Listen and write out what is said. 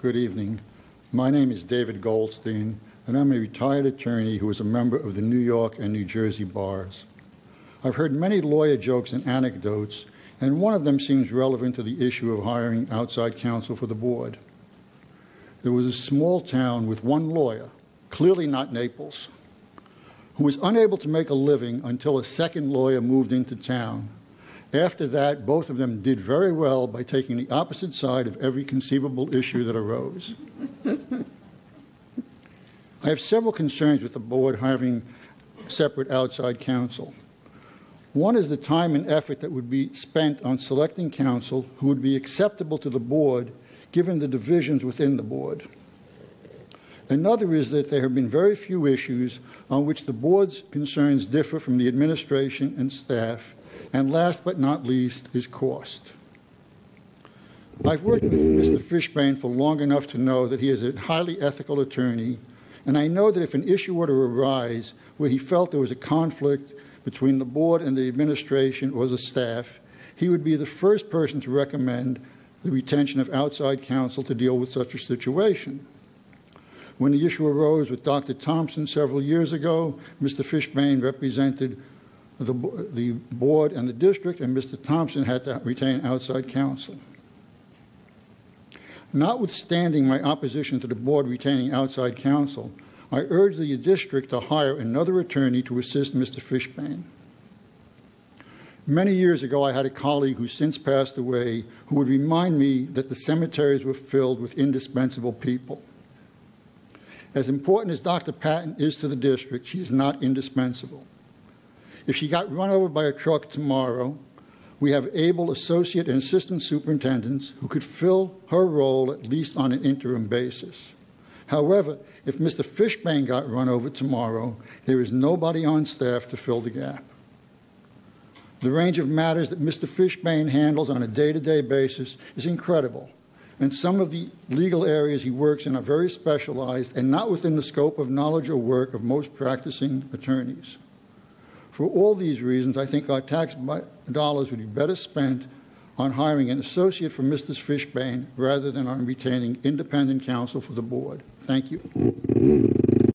Good evening. My name is David Goldstein, and I'm a retired attorney who is a member of the New York and New Jersey bars. I've heard many lawyer jokes and anecdotes, and one of them seems relevant to the issue of hiring outside counsel for the board. There was a small town with one lawyer, clearly not Naples, who was unable to make a living until a second lawyer moved into town. After that, both of them did very well by taking the opposite side of every conceivable issue that arose. I have several concerns with the board hiring separate outside counsel. One is the time and effort that would be spent on selecting counsel who would be acceptable to the board given the divisions within the board. Another is that there have been very few issues on which the board's concerns differ from the administration and staff. And last but not least is cost. I've worked with Mr. Fishbane for long enough to know that he is a highly ethical attorney, and I know that if an issue were to arise where he felt there was a conflict between the board and the administration or the staff, he would be the first person to recommend the retention of outside counsel to deal with such a situation. When the issue arose with Dr. Thompson several years ago, Mr. Fishbane represented the board and the district, and Mr. Thompson had to retain outside counsel. Notwithstanding my opposition to the board retaining outside counsel, I urge the district to hire another attorney to assist Mr. Fishbane. Many years ago, I had a colleague who since passed away who would remind me that the cemeteries were filled with indispensable people. As important as Dr. Patton is to the district, she is not indispensable. If she got run over by a truck tomorrow, we have able associate and assistant superintendents who could fill her role at least on an interim basis. However, if Mr. Fishbane got run over tomorrow, there is nobody on staff to fill the gap. The range of matters that Mr. Fishbane handles on a day-to-day basis is incredible, and some of the legal areas he works in are very specialized and not within the scope of knowledge or work of most practicing attorneys. For all these reasons, I think our tax dollars would be better spent on hiring an associate for Mr. Fishbane rather than on retaining independent counsel for the board. Thank you.